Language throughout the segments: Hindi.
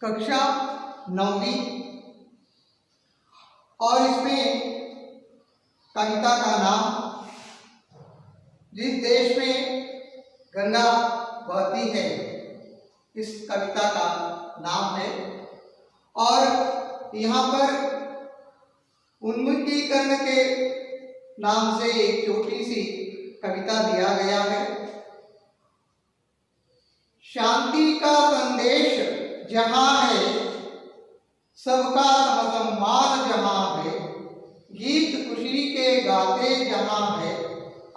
कक्षा 9वीं और इसमें कविता का नाम जिस देश में गंगा बहती है इस कविता का नाम है। और यहाँ पर उन्मुखीकरण के नाम से एक छोटी सी कविता दिया गया है। शांति का संदेश जहाँ है, सबका सम्मान जहाँ है, गीत खुशी के गाते जहाँ है,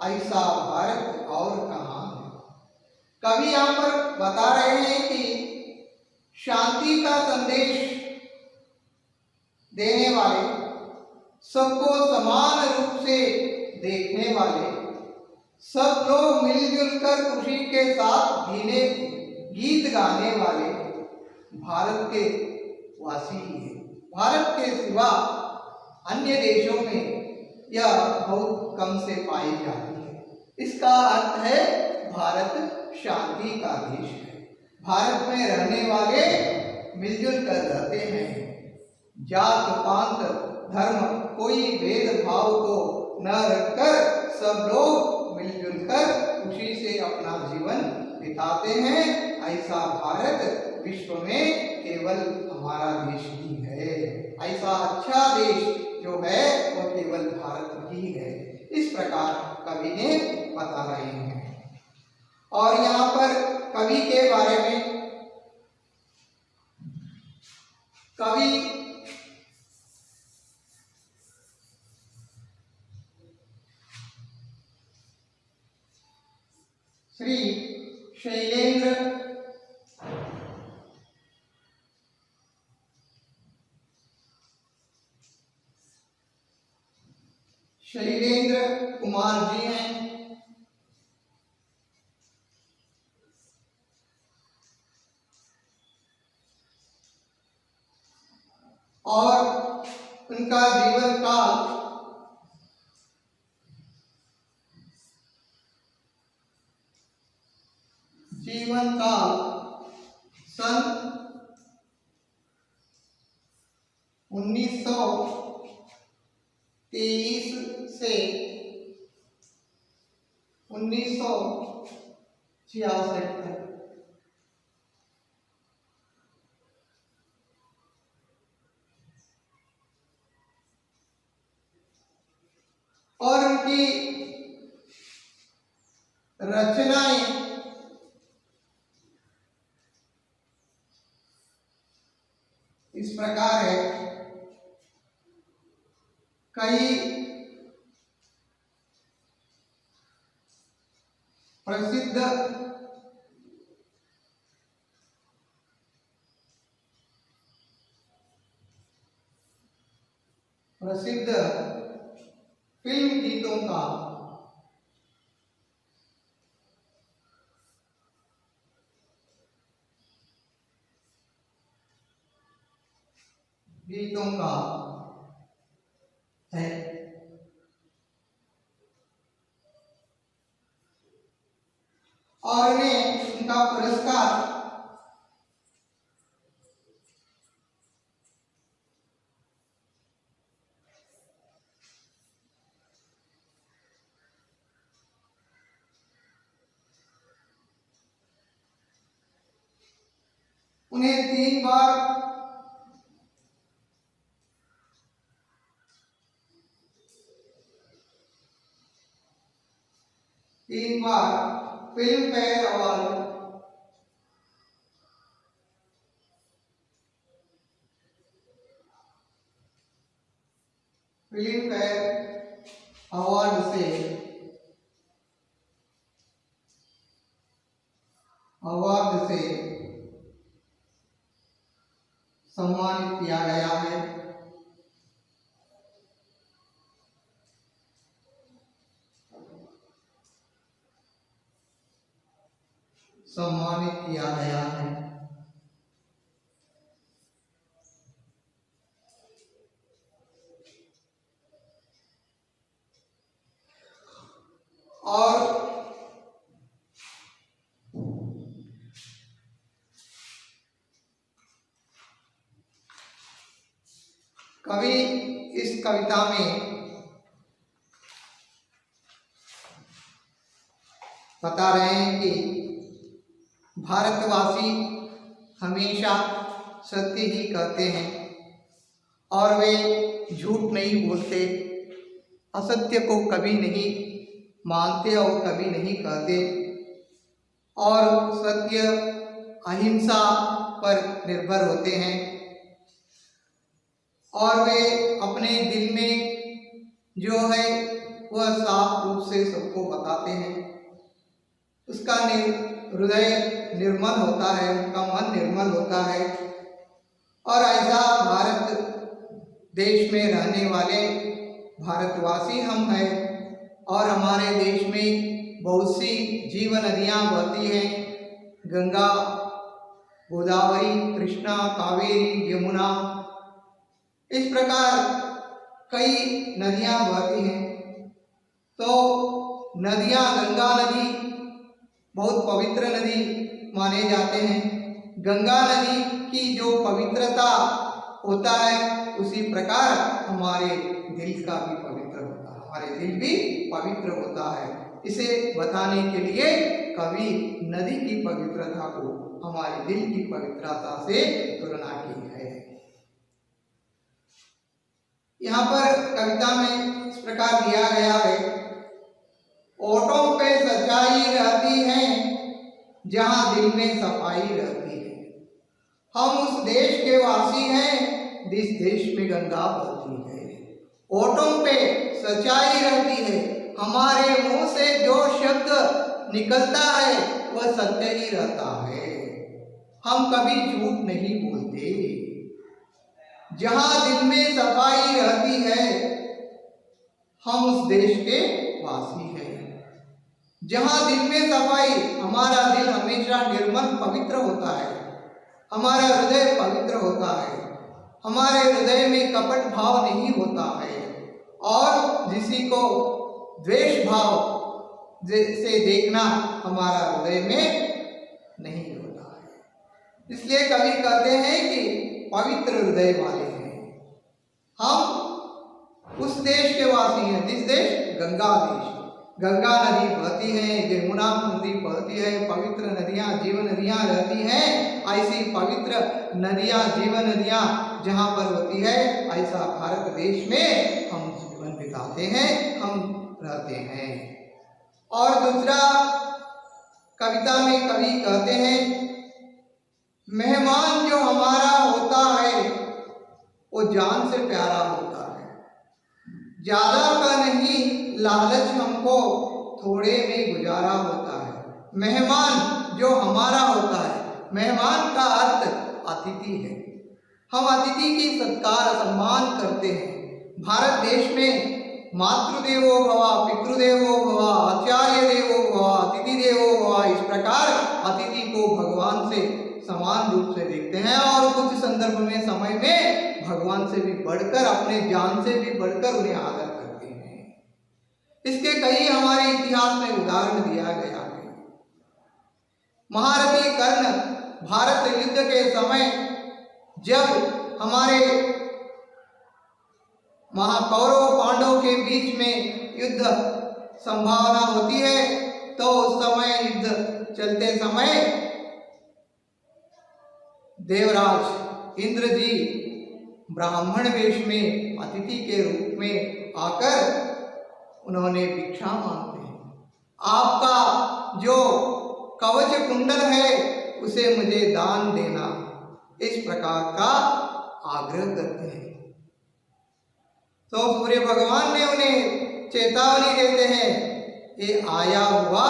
ऐसा भारत और कहाँ है। कवि यहाँ पर बता रहे हैं कि शांति का संदेश देने वाले, सबको समान रूप से देखने वाले, सब लोग मिलजुल कर खुशी के साथ जीने गीत गाने वाले भारत के वासी हैं। भारत के सिवा अन्य देशों में यह बहुत कम से पाई जाती है। इसका अर्थ है भारत शांति का देश है। भारत में रहने वाले मिलजुल कर रहते हैं। जात पात धर्म कोई भेदभाव को न रखकर सब लोग मिलजुल कर खुशी से अपना जीवन बिताते हैं। ऐसा भारत विश्व में केवल हमारा देश ही है। ऐसा अच्छा देश जो है वो केवल भारत ही है। इस प्रकार कवि ने बता रहे हैं। और यहाँ पर कवि के बारे में कवि श्री शैलेंद्र कुमार जी हैं। और उनका जीवन काल सन 1923 से 1966 तक। और उनकी रचनाएं इस प्रकार है। कई प्रसिद्ध फिल्म गीतों का है। और उन्हें उनका पुरस्कार उन्हें 3 बार फिल्म फेयर अवार्ड, से सम्मानित किया गया है। और कवि इस कविता में बता रहे हैं कि भारतवासी हमेशा सत्य ही कहते हैं और वे झूठ नहीं बोलते, असत्य को कभी नहीं मानते और कभी नहीं कहते, और सत्य अहिंसा पर निर्भर होते हैं और वे अपने दिल में जो है वह साफ रूप से सबको बताते हैं। उसका हृदय निर्मल होता है, उनका मन निर्मल होता है। और ऐसा भारत देश में रहने वाले भारतवासी हम हैं और हमारे देश में बहुत सी जीवन नदियाँ बहती हैं, गंगा, गोदावरी, कृष्णा, कावेरी, यमुना, इस प्रकार कई नदियाँ बहती हैं। तो नदियाँ, गंगा नदी बहुत पवित्र नदी माने जाते हैं। गंगा नदी की जो पवित्रता होता है उसी प्रकार हमारे दिल का भी पवित्र होता है, हमारे दिल भी पवित्र होता है। इसे बताने के लिए कवि नदी की पवित्रता को हमारे दिल की पवित्रता से तुलना की है। यहाँ पर कविता में इस प्रकार दिया गया है, ओठों पे सच्चाई रहती है जहां दिल में सफाई रहती है। हम उस देश के वासी हैं जिस देश में गंगा बहती है। ओठों पे सच्चाई रहती है, हमारे मुंह से जो शब्द निकलता है वह सत्य ही रहता है, हम कभी झूठ नहीं बोलते। जहां दिल में सफाई रहती है हम उस देश के वासी हैं। जहां दिल में सफाई, हमारा दिल हमेशा निर्मल पवित्र होता है, हमारा हृदय पवित्र होता है, हमारे हृदय में कपट भाव नहीं होता है और किसी को द्वेष भाव से देखना हमारा हृदय में नहीं होता है। इसलिए कवि कहते हैं कि पवित्र हृदय वाले हैं हम, उस देश के वासी हैं जिस देश गंगा देश, गंगा नदी बहती है, यमुना नदी बहती है, पवित्र नदियाँ जीवन नदियाँ रहती हैं। ऐसी पवित्र नदियाँ जीवन नदियाँ जहाँ पर होती है, ऐसा भारत देश में हम जीवन बिताते हैं, हम रहते हैं। और दूसरा कविता में कवि कहते हैं, मेहमान जो हमारा होता है वो जान से प्यारा होता है, ज्यादा का नहीं लालच हमको थोड़े में गुजारा होता है। मेहमान जो हमारा होता है, मेहमान का अर्थ अतिथि है, हम अतिथि की सत्कार सम्मान करते हैं। भारत देश में मातृदेवो भव, पितृदेवो भव, आचार्य देवो भव, अतिथि देवो भव, इस प्रकार अतिथि को भगवान से समान रूप से देखते हैं और कुछ संदर्भ में समय में भगवान से भी बढ़कर, अपने जान से भी बढ़कर उन्हें आदर करते हैं। इसके कई हमारे इतिहास में उदाहरण दिया गया है। महारथी कर्ण भारत युद्ध के समय जब हमारे महाकौरव पांडवों के बीच में युद्ध संभावना होती है, तो उस समय युद्ध चलते समय देवराज इंद्र जी ब्राह्मण वेश में अतिथि के रूप में आकर उन्होंने भिक्षा मांगते हैं, आपका जो कवच कुंडल है उसे मुझे दान देना, इस प्रकार का आग्रह करते हैं। तो सूर्य भगवान ने उन्हें चेतावनी देते हैं, ये आया हुआ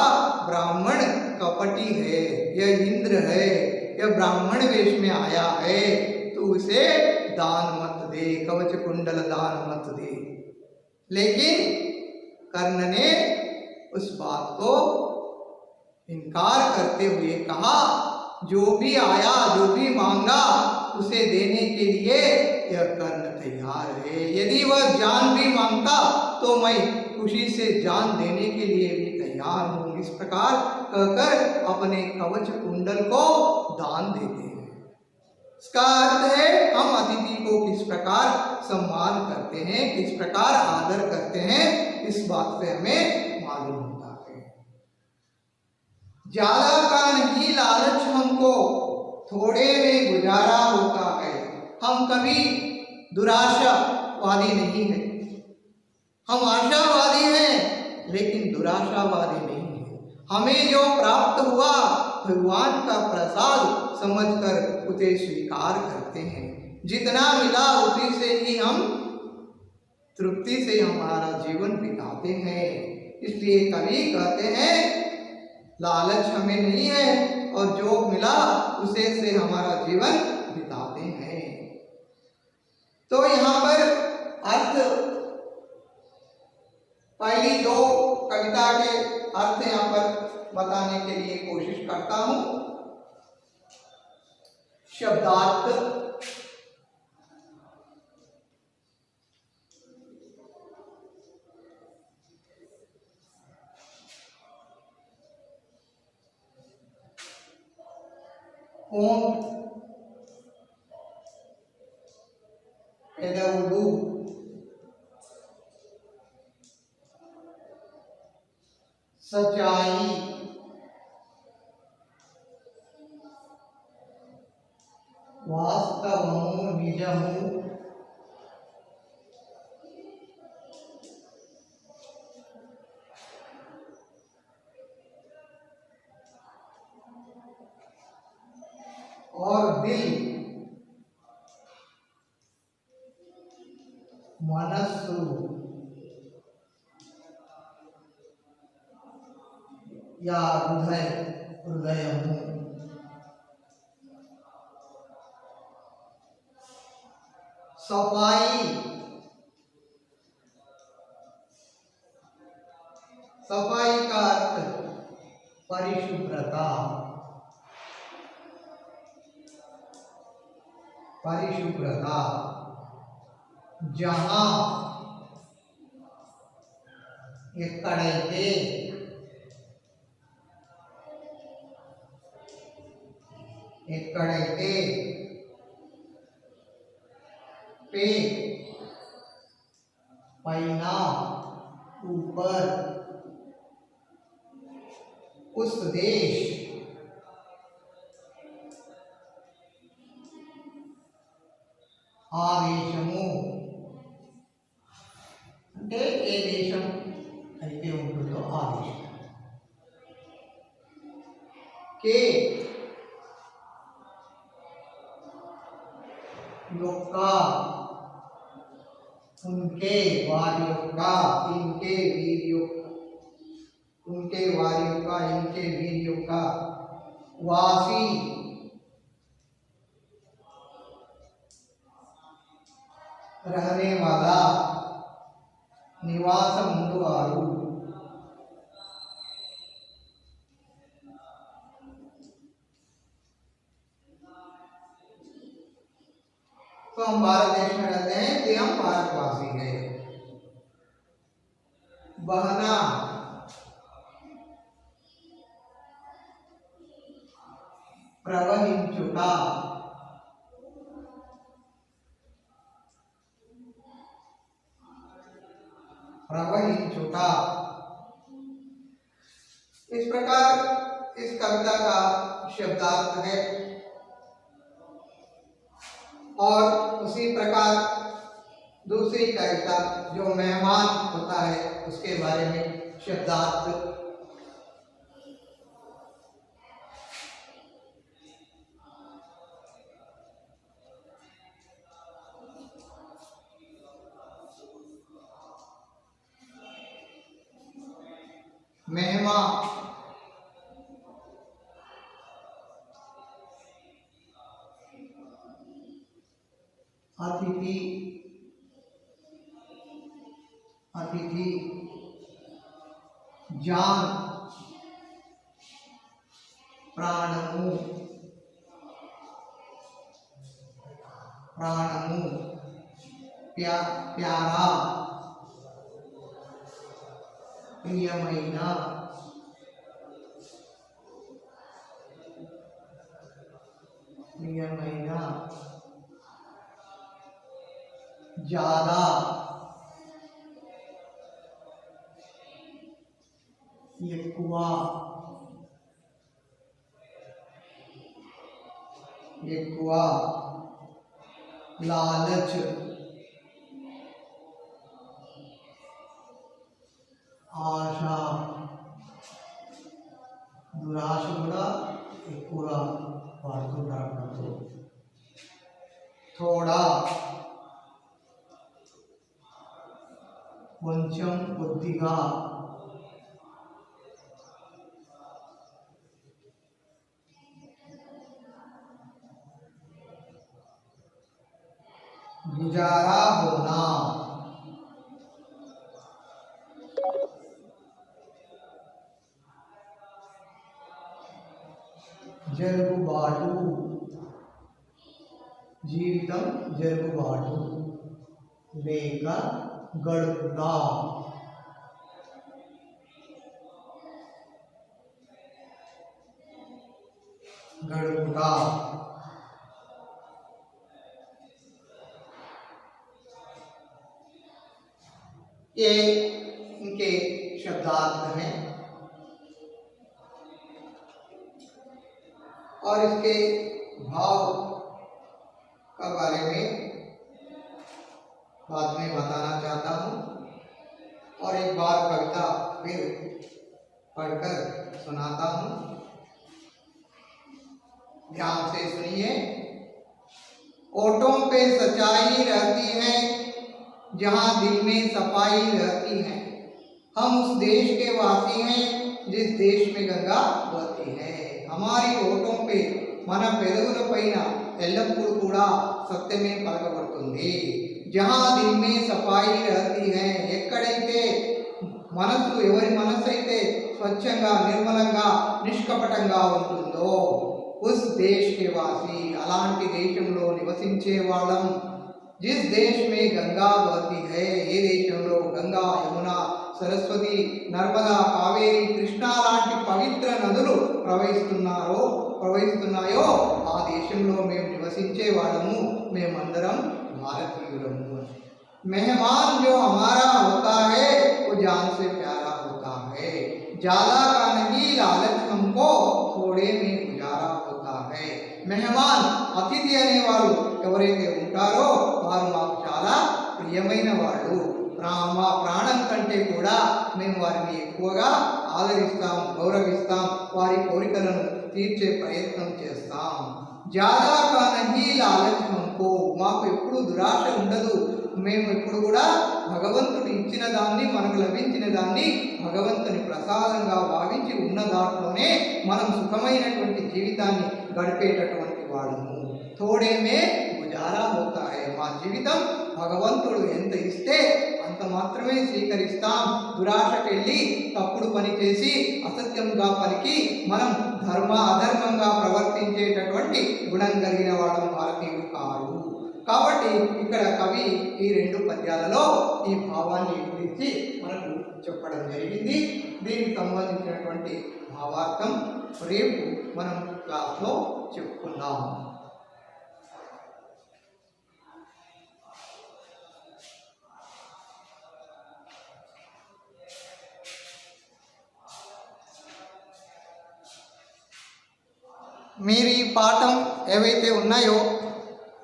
ब्राह्मण कपटी है, यह इंद्र है, यह ब्राह्मण वेश में आया है, तो उसे दान मत दे, कवच कुंडल दान मत दे। लेकिन कर्ण ने उस बात को इनकार करते हुए कहा, जो भी आया, जो भी मांगा, उसे देने के लिए यह कर्ण तैयार है। यदि वह जान भी मांगता तो मैं खुशी से जान देने के लिए भी तैयार हूँ। इस प्रकार कहकर अपने कवच कुंडल को दान देते हैं। इसका अर्थ है हम अतिथि को किस प्रकार सम्मान करते हैं, किस प्रकार आदर करते हैं, इस बात से हमें मालूम होता है। ज्यादा का नहीं लालच हमको, थोड़े में गुजारा होता है। हम कभी दुराशावादी नहीं है, हम आशावादी हैं लेकिन दुराशावादी नहीं है। हमें जो प्राप्त हुआ भगवान का प्रसाद समझकर उसे स्वीकार करते हैं। जितना मिला उसी से ही हम तृप्ति से हमारा जीवन बिताते हैं। इसलिए कवि कहते हैं लालच हमें नहीं है और जो मिला उसे से हमारा जीवन बिताते हैं। तो यहाँ पर अर्थ, पहली दो कविता के अर्थ यहाँ पर बताने के लिए कोशिश करता हूं। शब्दार्थ, सच्चाई, वास्तवमु निजमु, और दिल, मनस्सु या हृदय, हृदयमु। सफाई, सफाई का अर्थ परिशुभ्रता, परिशुभ्रता। जहां ఎక్కడైతే ఎక్కడైతే पे पैना ऊपर उस देश ఆవేశము అంటే ఏ దేశం అయితే ఉంటుందో ఆవేశం के యొక్క उनके वारि యొక్క इनके वीर యొక్క उनके वारि యొక్క इनके वीर యొక్క वासी रहने वाला निवास मुंडवारू। तो हम भारत देश में रहते हैं कि हम भारतवासी हैं। बहना प्रवहिंचुटा प्रवहिंचुटा। इस प्रकार इस कविता का शब्दार्थ है और उसी प्रकार दूसरी कविता जो मेहमान होता है उसके बारे में शब्दार्थ। मेहमान अतिथि अतिथि जान प्राणमु प्राणमु प्यारा प्रियमैना प्रियमैना। ज़्यादा, ఎక్కువ, ఎక్కువ, लालच, ఆశ, దురాశ కూడా ఎక్కువగా వాడుతుంటారు. थोड़ा, కొంచెం, కొద్దిగా, गुजारा होना, జరుగుబాటు, జీవితం జరుగుబాటు లేక గడుపుట, గడుపుట. ये इनके शब्दार्थ हैं और इसके भाव का बारे में बाद में बताना चाहता हूँ और एक बार कविता फिर पढ़कर सुनाता हूँ, ध्यान से सुनिए। ओठों पे सच्चाई रहती है जहाँ दिल में सफाई रहती है, हम उस देश के वासी हैं जिस देश में गंगा बहती है। हमारी ఓటం पे మన పెదవుల పైన ఎల్లప్పుడూ కూడా సత్యమే పలకబడుతుంది. జహా దిల్ మే సఫాయి రహతీ హై, ఎక్కడైతే మనసు, ఎవరి మనసు అయితే స్వచ్ఛంగా, నిర్మలంగా, నిష్కపటంగా ఉంటుందో, ఉస్ దేశ్ కే వాసి, అలాంటి దేశంలో నివసించే వాళ్ళం. जिस देश में गंगा बहती है, ये देशంలో గంగా, యమున, సరస్వతి, నర్మదా, కావేరి, కృష్ణా లాంటి పవిత్ర నదులు ప్రవహిస్తున్నాయో ఆ దేశంలో మేము నివసించే వాళ్ళము, మేమందరం భారతీయులము. मेहमान जो हमारा होता है वो जान से प्यारा होता है, ज्यादा का नहीं लालच हमको थोड़े में गुजारा होता है. మెహమాన్, అతిథి అనేవారు ఎవరైతే ఉంటారో వారు మాకు చాలా ప్రియమైన వాళ్ళు. మా ప్రాణం కంటే కూడా మేము వారిని ఎక్కువగా ఆదరిస్తాం, గౌరవిస్తాం, వారి కోరికలను తీర్చే ప్రయత్నం చేస్తాం. జ్యాదా కా నహీ లాలచ్ హమ్కో, మాకు ఎప్పుడు దురాశ ఉండదు. మేము ఎప్పుడు కూడా భగవంతుడు ఇచ్చిన దాన్ని, మనకు లభించిన దాన్ని భగవంతుని ప్రసాదంగా భావించి ఉన్న దాంట్లోనే మనం సుఖమైనటువంటి జీవితాన్ని గడిపేటటువంటి వాళ్ళము. తోడేమే గుజారా హోతా హై, మా జీవితం భగవంతుడు ఎంత ఇస్తే అంత మాత్రమే స్వీకరిస్తాం. దురాశకెళ్ళి తప్పుడు పని చేసి అసత్యంగా పలికి మనం అధర్మంగా ప్రవర్తించేటటువంటి గుణం కలిగిన వాళ్ళం భారతీయులు కారు. కాబట్టి ఇక్కడ కవి ఈ రెండు పద్యాలలో ఈ భావాన్ని గురించి మనకు చెప్పడం జరిగింది. దీనికి సంబంధించినటువంటి భావార్థం రేపు మనం క్లాస్లో చెప్పుకుందాం. మీరు ఈ పాఠం ఏవైతే ఉన్నాయో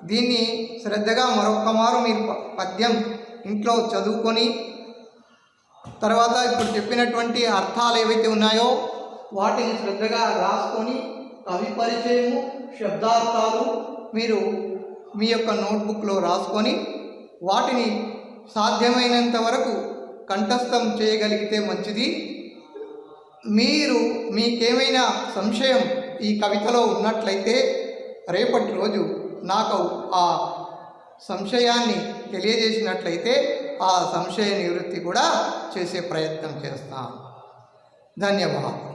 దీన్ని శ్రద్ధగా మరొక్క మారు మీరు పద్యం ఇంట్లో చదువుకొని తర్వాత ఇప్పుడు చెప్పినటువంటి అర్థాలు ఏవైతే ఉన్నాయో వాటిని శ్రద్ధగా రాసుకొని కవి పరిచయము, శబ్దార్థాలు మీరు మీ యొక్క నోట్బుక్లో రాసుకొని వాటిని సాధ్యమైనంత వరకు కంఠస్థం చేయగలిగితే మంచిది. మీకేమైనా సంశయం ఈ కవితలో ఉన్నట్లయితే రేపటి రోజు నాకు ఆ సంశయాన్ని తెలియజేసినట్లయితే ఆ సంశయ నివృత్తి కూడా చేసే ప్రయత్నం చేస్తాను. ధన్యవాదాలు.